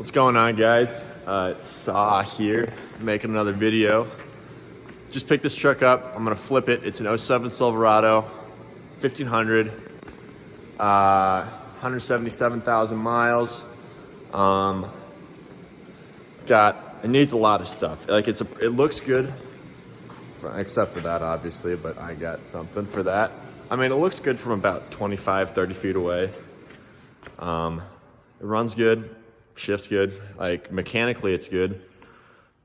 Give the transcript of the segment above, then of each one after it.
What's going on, guys? It's Saw here, making another video. Just picked this truck up. I'm gonna flip it. It's an '07 Silverado, 1500, 177,000 miles. It needs a lot of stuff. Like it looks good, except for that, obviously. But I got something for that. I mean, it looks good from about 25, 30 feet away. It runs good. Shifts good, like mechanically it's good,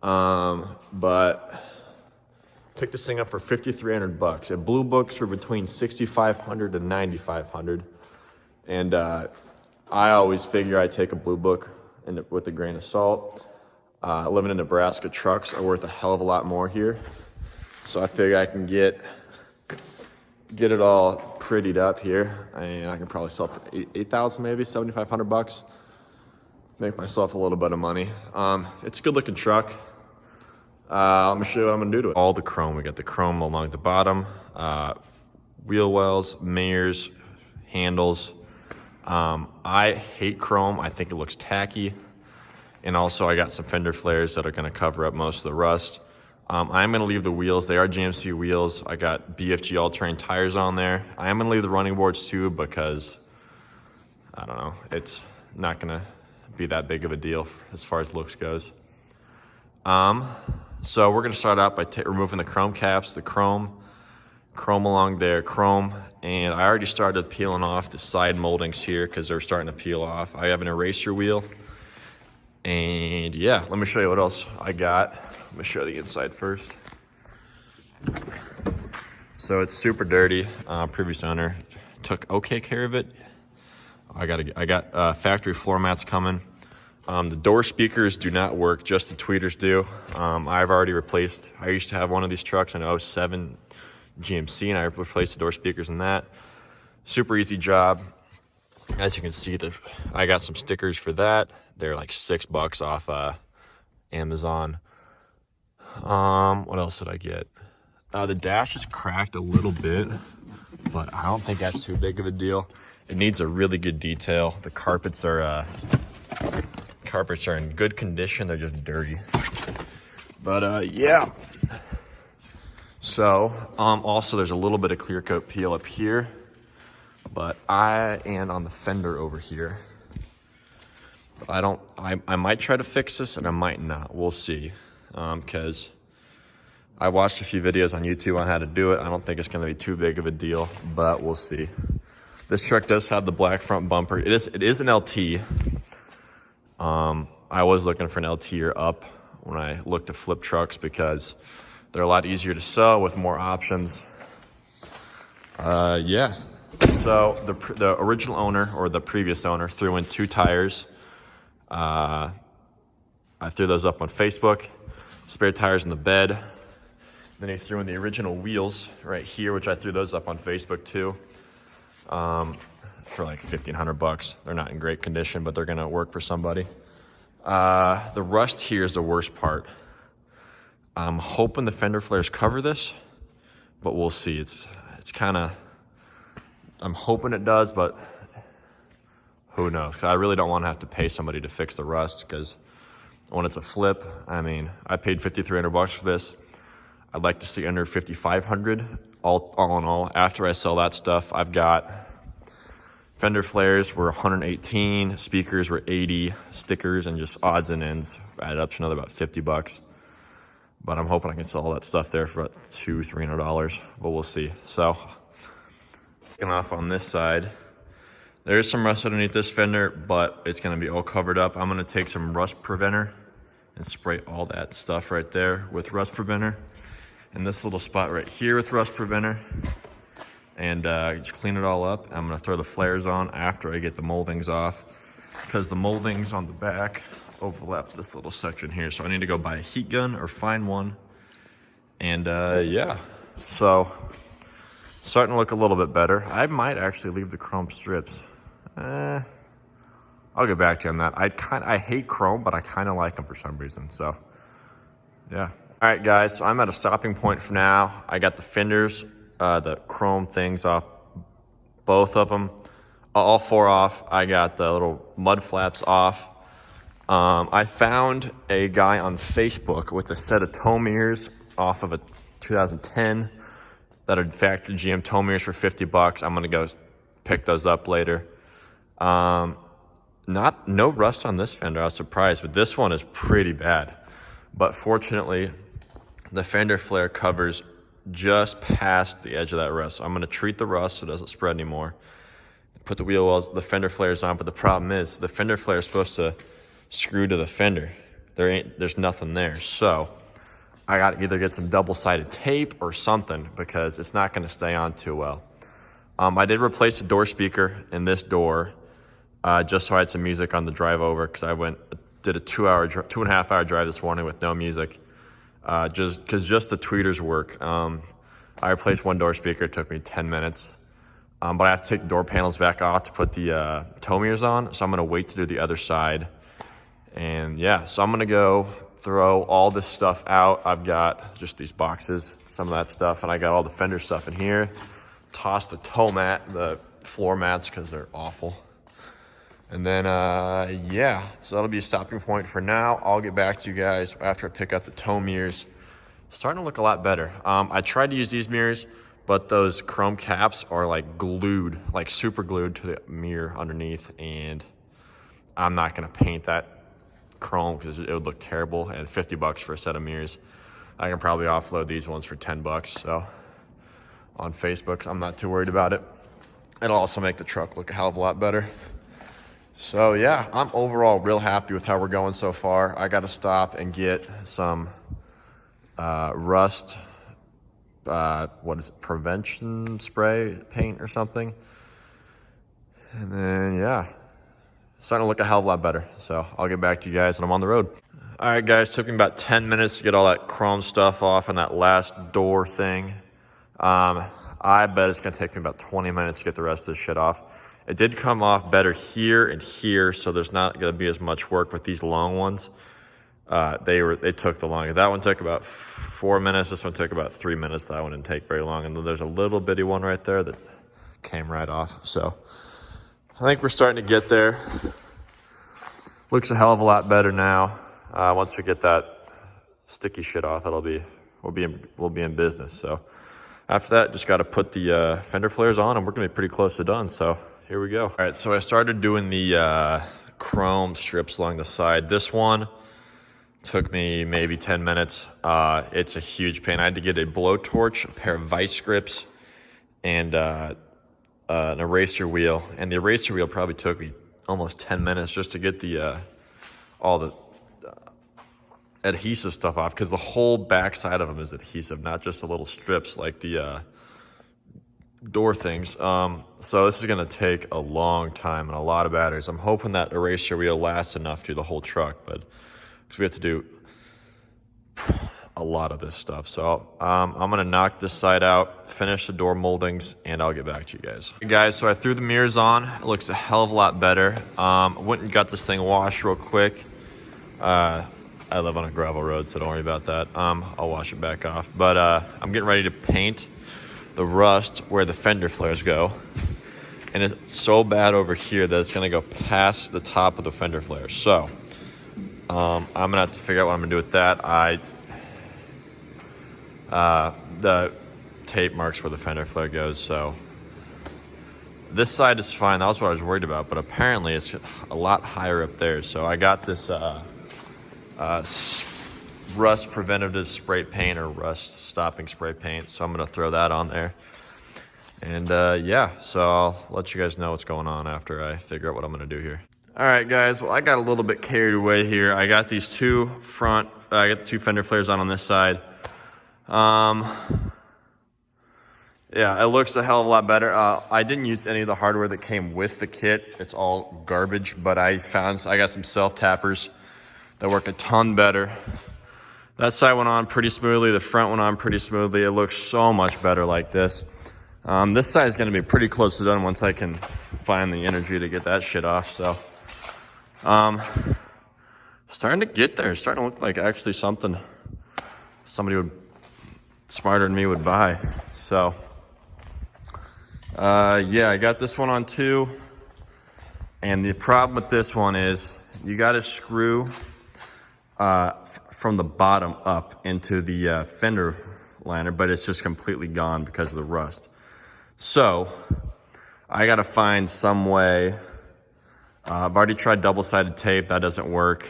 but picked this thing up for $5,300. At Blue Books were between $6,500 and $9,500, and I always figure I take a Blue Book with a grain of salt. Living in Nebraska, trucks are worth a hell of a lot more here, so I figure I can get it all prettied up here, and I can probably sell for $8,000, maybe $7,500. Make myself a little bit of money. It's a good looking truck. Let me show you what I'm gonna do to it. All the chrome, we got the chrome along the bottom, wheel wells, mirrors, handles. I hate chrome, I think it looks tacky. And also I got some fender flares that are gonna cover up most of the rust. I'm gonna leave the wheels, they are GMC wheels. I got BFG all-terrain tires on there. I am gonna leave the running boards too because, I don't know, it's not gonna be that big of a deal as far as looks goes. So we're gonna start out by removing the chrome caps, the chrome along there, and I already started peeling off the side moldings here because they're starting to peel off. I have an eraser wheel, and yeah, let me show you what else I got. Let me show you the inside first. So it's super dirty. Previous owner took okay care of it. I got factory floor mats coming. The door speakers do not work, just the tweeters do. I've already replaced, I used to have one of these trucks, an '07 GMC, and I replaced the door speakers in that. Super easy job. As you can see, I got some stickers for that. They're like $6 off Amazon. What else did I get? The dash is cracked a little bit, but I don't think that's too big of a deal. It needs a really good detail. The carpets are in good condition. They're just dirty. But yeah. So also there's a little bit of clear coat peel up here, but and on the fender over here. I might try to fix this and I might not. We'll see. Because I watched a few videos on YouTube on how to do it. I don't think it's going to be too big of a deal, but we'll see. This truck does have the black front bumper. It is an LT. I was looking for an LT or up when I looked to flip trucks because they're a lot easier to sell with more options. Yeah. So the original owner, or the previous owner, threw in 2 tires. I threw those up on Facebook. Spare tires in the bed. Then he threw in the original wheels right here, which I threw those up on Facebook too. For like $1,500. They're not in great condition, but they're gonna work for somebody. The rust here is the worst part. I'm hoping the fender flares cover this, but we'll see. It's kind of, I'm hoping it does, but who knows? I really don't want to have to pay somebody to fix the rust because when it's a flip, I mean, I paid $5,300 for this. I'd like to see under $5,500 all in all. After I sell that stuff, I've got fender flares were 118, speakers were 80, stickers and just odds and ends added up to another about $50. But I'm hoping I can sell all that stuff there for about $200-300, but we'll see. So, looking off on this side, there is some rust underneath this fender, but it's gonna be all covered up. I'm gonna take some rust preventer and spray all that stuff right there with rust preventer. And this little spot right here with rust preventer. And just clean it all up. I'm gonna throw the flares on after I get the moldings off, because the moldings on the back overlap this little section here. So I need to go buy a heat gun or find one. And yeah, so starting to look a little bit better. I might actually leave the chrome strips. I'll get back to you on that. I hate chrome, but I kind of like them for some reason. So yeah. All right, guys, so I'm at a stopping point for now. I got the fenders, the chrome things off, both of them, all 4 off. I got the little mud flaps off. I found a guy on Facebook with a set of tow mirrors off of a 2010 that are factory GM tow mirrors for $50. I'm gonna go pick those up later. No rust on this fender. I was surprised, but this one is pretty bad. But fortunately, the fender flare covers just past the edge of that rust. So I'm gonna treat the rust so it doesn't spread anymore. Put the wheel wells, the fender flares on, but the problem is the fender flare is supposed to screw to the fender. There's nothing there. So I got to either get some double-sided tape or something because it's not going to stay on too well. I did replace the door speaker in this door just so I had some music on the drive over because I did a 2.5 hour drive this morning with no music just the tweeters work. I replaced one door speaker. It took me 10 minutes. But I have to take the door panels back off to put the tow mirrors on. So I'm going to wait to do the other side. And yeah, so I'm going to go throw all this stuff out. I've got just these boxes, some of that stuff, and I got all the fender stuff in here. Toss the tow mat, the floor mats, because they're awful. And then, yeah, so that'll be a stopping point for now. I'll get back to you guys after I pick up the tow mirrors. Starting to look a lot better. I tried to use these mirrors, but those chrome caps are like glued, like super glued to the mirror underneath, and I'm not gonna paint that chrome because it would look terrible. And $50 for a set of mirrors. I can probably offload these ones for $10, so on Facebook, I'm not too worried about it. It'll also make the truck look a hell of a lot better. So yeah, I'm overall real happy with how we're going so far. I gotta stop and get some rust, what is it, prevention spray paint or something. And then yeah, starting to look a hell of a lot better. So I'll get back to you guys when I'm on the road. All right guys, took me about 10 minutes to get all that chrome stuff off and that last door thing. I bet it's gonna take me about 20 minutes to get the rest of this shit off. It did come off better here and here, so there's not gonna be as much work with these long ones. They took the longest. That one took about 4 minutes. This one took about 3 minutes. That one didn't take very long. And then there's a little bitty one right there that came right off. So I think we're starting to get there. Looks a hell of a lot better now. Once we get that sticky shit off, we'll be in business. So after that, just got to put the fender flares on, and we're gonna be pretty close to done. So here we go. All right, so I started doing the chrome strips along the side. This one took me maybe 10 minutes. It's a huge pain. I had to get a blowtorch, a pair of vice grips, and an eraser wheel. And the eraser wheel probably took me almost 10 minutes just to get the all the adhesive stuff off, because the whole back side of them is adhesive, not just the little strips like the door things. So this is gonna take a long time and a lot of batteries. I'm hoping that eraser wheel lasts enough to do the whole truck, but because we have to do a lot of this stuff. So I'm gonna knock this side out, finish the door moldings, and I'll get back to you guys. Hey guys, so I threw the mirrors on. It looks a hell of a lot better. Went and got this thing washed real quick. I live on a gravel road, so don't worry about that. I'll wash it back off. But I'm getting ready to paint the rust where the fender flares go. And it's so bad over here that it's gonna go past the top of the fender flares. So I'm gonna have to figure out what I'm gonna do with that. The tape marks where the fender flare goes, so this side is fine. That was what I was worried about, but apparently it's a lot higher up there. So I got this rust preventative spray paint, or rust stopping spray paint, so I'm gonna throw that on there. And yeah, so I'll let you guys know what's going on after I figure out what I'm gonna do here. All right guys, well I got a little bit carried away here. I got these two I got the two fender flares on this side. Yeah, it looks a hell of a lot better. I didn't use any of the hardware that came with the kit. It's all garbage, but I got some self tappers that work a ton better. That side went on pretty smoothly. The front went on pretty smoothly. It looks so much better like this. This side is gonna be pretty close to done once I can find the energy to get that shit off. So, starting to get there. It's starting to look like actually something somebody smarter than me would buy. So, yeah, I got this one on too. And the problem with this one is You got to screw from the bottom up into the fender liner, but it's just completely gone because of the rust. So I got to find some way. I've already tried double-sided tape. That doesn't work.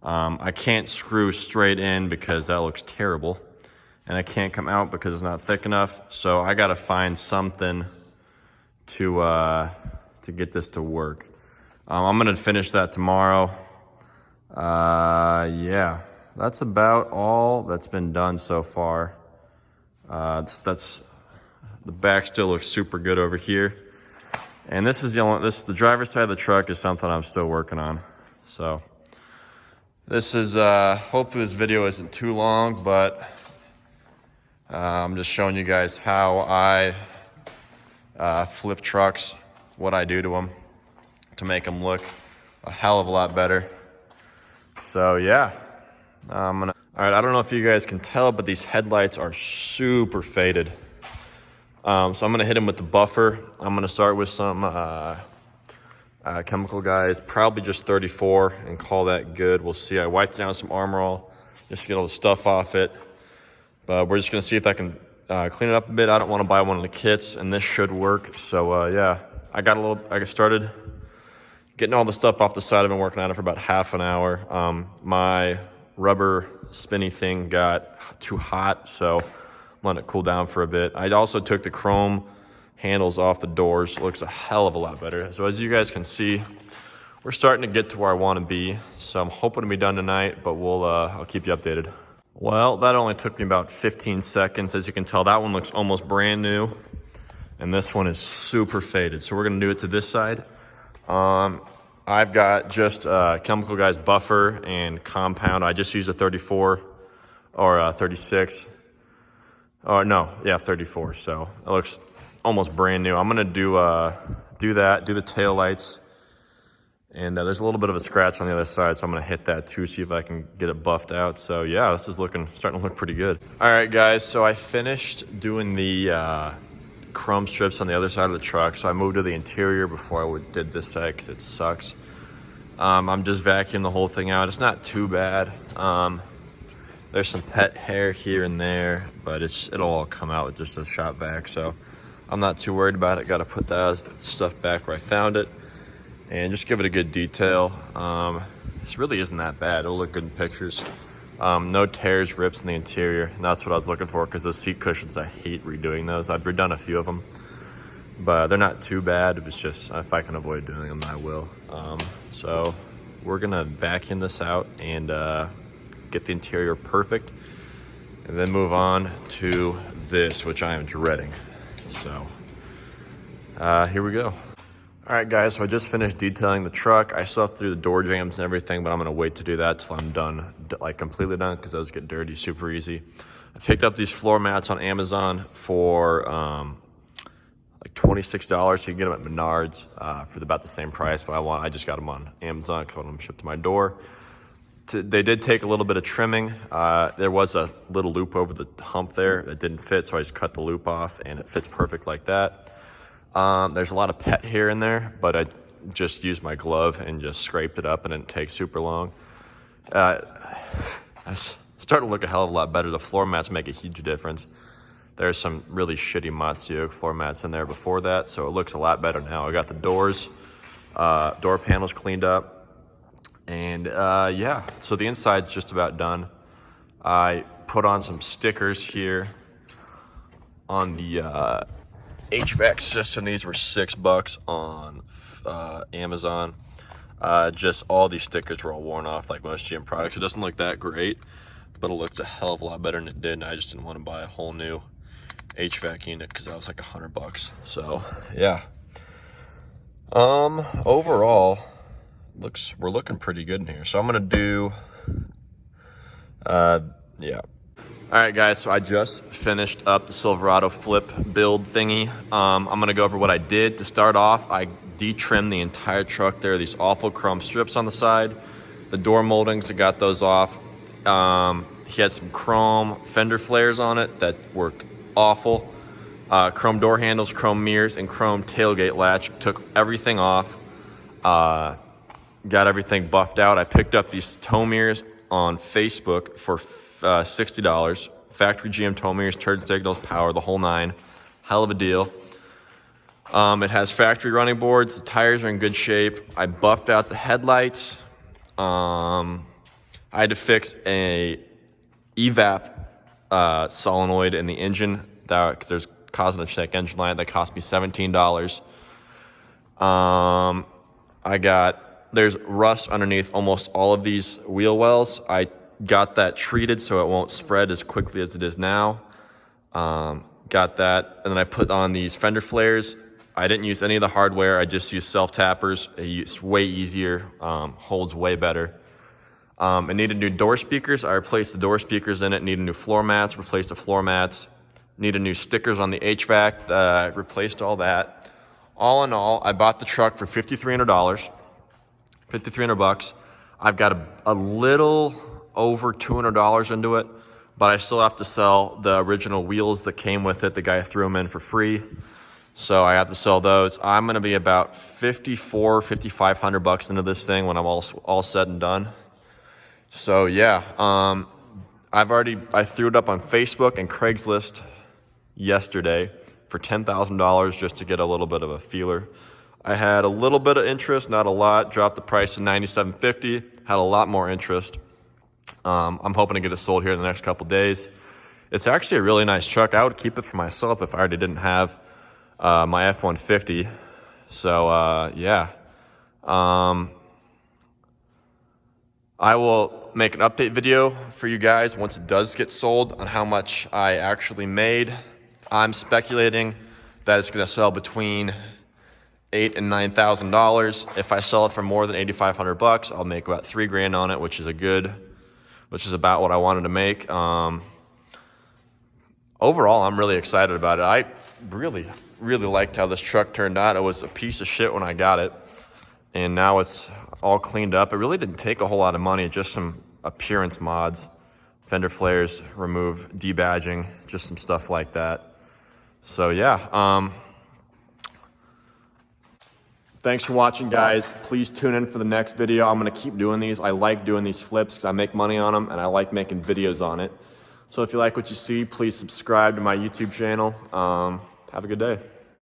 I can't screw straight in because that looks terrible. And I can't come out because it's not thick enough. So I got to find something to get this to work. I'm going to finish that tomorrow. Yeah, that's about all that's been done so far. That's the back still looks super good over here. And this is the driver's side of the truck is something I'm still working on. So this is, hopefully this video isn't too long, but I'm just showing you guys how I flip trucks, what I do to them to make them look a hell of a lot better. So yeah, all right, I don't know if you guys can tell, but these headlights are super faded. So I'm gonna hit them with the buffer. I'm gonna start with some Chemical Guys, probably just 34 and call that good. We'll see. I wiped down some Armor All just to get all the stuff off it. But we're just gonna see if I can clean it up a bit. I don't wanna buy one of the kits and this should work. So yeah, I got started getting all the stuff off the side. I've been working on it for about half an hour. My rubber spinny thing got too hot, so let it cool down for a bit. I also took the chrome handles off the doors. It looks a hell of a lot better. So as you guys can see, we're starting to get to where I want to be. So I'm hoping to be done tonight, but I'll keep you updated. Well, that only took me about 15 seconds. As you can tell, that one looks almost brand new. And this one is super faded. So we're gonna do it to this side. I've got just Chemical Guys buffer and compound. I just used a 34 or 36. Oh, no, yeah, 34. So it looks almost brand new. I'm gonna do that, do the tail lights. And there's a little bit of a scratch on the other side, so I'm gonna hit that too, see if I can get it buffed out. So yeah, this is starting to look pretty good. All right, guys, so I finished doing the chrome strips on the other side of the truck. So I moved to the interior before I did this side because it sucks. I'm just vacuuming the whole thing out. It's not too bad. There's some pet hair here and there, but it'll all come out with just a shop vac. So I'm not too worried about it. Got to put that stuff back where I found it and just give it a good detail. This really isn't that bad. It'll look good in pictures. No tears, rips in the interior, and that's what I was looking for because those seat cushions, I hate redoing those. I've redone a few of them, but they're not too bad. It's just, if I can avoid doing them, I will. So we're gonna vacuum this out and get the interior perfect, and then move on to this, which I am dreading. So here we go. All right, guys, so I just finished detailing the truck. I still have to do the door jams and everything, but I'm gonna wait to do that till I'm done, like completely done, because those get dirty super easy. I picked up these floor mats on Amazon for like $26. You can get them at Menards for about the same price, but I just got them on Amazon because I want them shipped to my door. They did take a little bit of trimming. There was a little loop over the hump there that didn't fit, so I just cut the loop off, and it fits perfect like that. There's a lot of pet hair in there, but I just used my glove and just scraped it up, and it didn't take super long. It's starting to look a hell of a lot better. The floor mats make a huge difference. There's some really shitty Matsuo floor mats in there before that, so it looks a lot better now. I got the doors, door panels cleaned up, and yeah, so the inside's just about done. I put on some stickers here on the HVAC system. These were $6 on Amazon. Just all these stickers were all worn off like most GM products. It doesn't look that great, but it looks a hell of a lot better than it did, and I just didn't want to buy a whole new HVAC unit because that was like $100. So yeah, overall we're looking pretty good in here. So I'm gonna do yeah. All right, guys, so I just finished up the Silverado flip build thingy. I'm gonna go over what I did. To start off, I de-trimmed the entire truck. There are these awful chrome strips on the side. The door moldings, I got those off. He had some chrome fender flares on it that were awful. Chrome door handles, chrome mirrors, and chrome tailgate latch. Took everything off. got everything buffed out. I picked up these tow mirrors on Facebook for $60. Factory GM tow mirrors, turn signals, power, the whole nine. Hell of a deal. It has factory running boards. The tires are in good shape. I buffed out the headlights. I had to fix a evap solenoid in the engine that there's causing a check engine light that cost me $17. There's rust underneath almost all of these wheel wells. I got that treated so it won't spread as quickly as it is now. Got that, and then I put on these fender flares. I didn't use any of the hardware. I just used self-tappers. It's way easier, holds way better. It needed new door speakers. I replaced the door speakers in it. Needed new floor mats, replaced the floor mats. Needed new stickers on the HVAC. I replaced all that. All in all, I bought the truck for $5,300. $5,300. I've got a little over $200 into it, but I still have to sell the original wheels that came with it. The guy threw them in for free, so I have to sell those. I'm going to be about $5,500 into this thing when I'm all said and done. So yeah, I threw it up on Facebook and Craigslist yesterday for $10,000 just to get a little bit of a feeler. I had a little bit of interest, not a lot. Dropped the price to $97.50. Had a lot more interest. I'm hoping to get it sold here in the next couple days. It's actually a really nice truck. I would keep it for myself if I already didn't have my F-150. So yeah. I will make an update video for you guys once it does get sold on how much I actually made. I'm speculating that it's going to sell between $8,000 and $9,000. If I sell it for more than $8,500, I'll make about $3,000 on it, which is about what I wanted to make. Overall, I'm really excited about it. I really liked how this truck turned out. It was a piece of shit when I got it, and now it's all cleaned up. It really didn't take a whole lot of money, just some appearance mods, fender flares, remove debadging, just some stuff like that. So yeah, thanks for watching, guys. Please tune in for the next video. I'm going to keep doing these. I like doing these flips because I make money on them, and I like making videos on it. So if you like what you see, please subscribe to my YouTube channel. Have a good day.